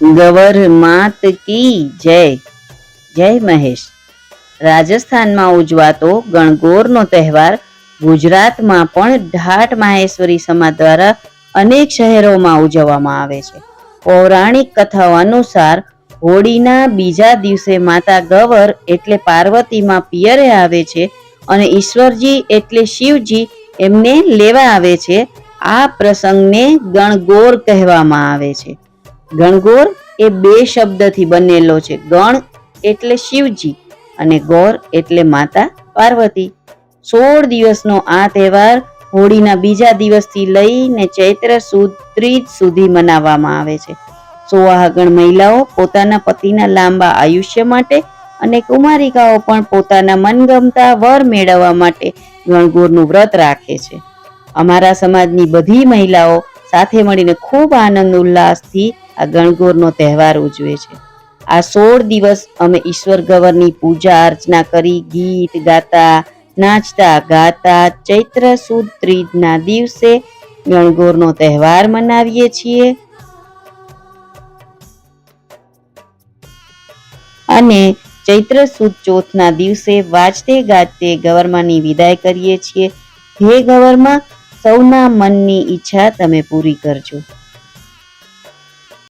ગવર માત કી જય. જય મહેશ. રાજસ્થાનમાં ઉજવાતો ગણગોરનો તહેવાર ગુજરાતમાં પણ ઢાઢ માહેશ્વરી સમાજ દ્વારા અનેક શહેરોમાં ઉજવવામાં આવે છે. પૌરાણિક કથાઓ અનુસાર હોળીના બીજા દિવસે માતા ગવર એટલે પાર્વતીમાં પિયરે આવે છે અને ઈશ્વરજી એટલે શિવજી એમને લેવા આવે છે. આ પ્રસંગને ગણગોર કહેવામાં આવે છે. ગણગોર એ બે શબ્દથી બનેલો છે. ગણ એટલે શિવજી અને ગોર એટલે માતા પાર્વતી. 16 દિવસનો આ તહેવાર હોળીના બીજા દિવસથી લઈને ચૈત્ર સુદ ત્રીજ સુધી મનાવવામાં આવે છે. સુહાગણ મહિલાઓ પોતાના પતિના લાંબા આયુષ્ય માટે અને કુમારિકાઓ પણ પોતાના મનગમતા વર મેળવવા માટે ગણગોરનું વ્રત રાખે છે. અમારા સમાજની બધી મહિલાઓ સાથે મળીને ખૂબ આનંદ ઉલ્લાસથી આ ગણગોરનો તહેવાર ઉજવે છે. આ 16 દિવસ અમે ઈશ્વર ગવરની પૂજા અર્ચના કરી ગીત ગાતા નાચતા ગાતા ચૈત્ર સુદ ત્રીજના દિવસે ગણગોરનો તહેવાર મનાવીએ છીએ અને ચૈત્ર સુદ ચોથના દિવસે વાજતે ગાજતે ગવરમાની વિદાય કરીએ છીએ. હે ગવરમાં, સૌના મનની ઈચ્છા તમે પૂરી કરજો.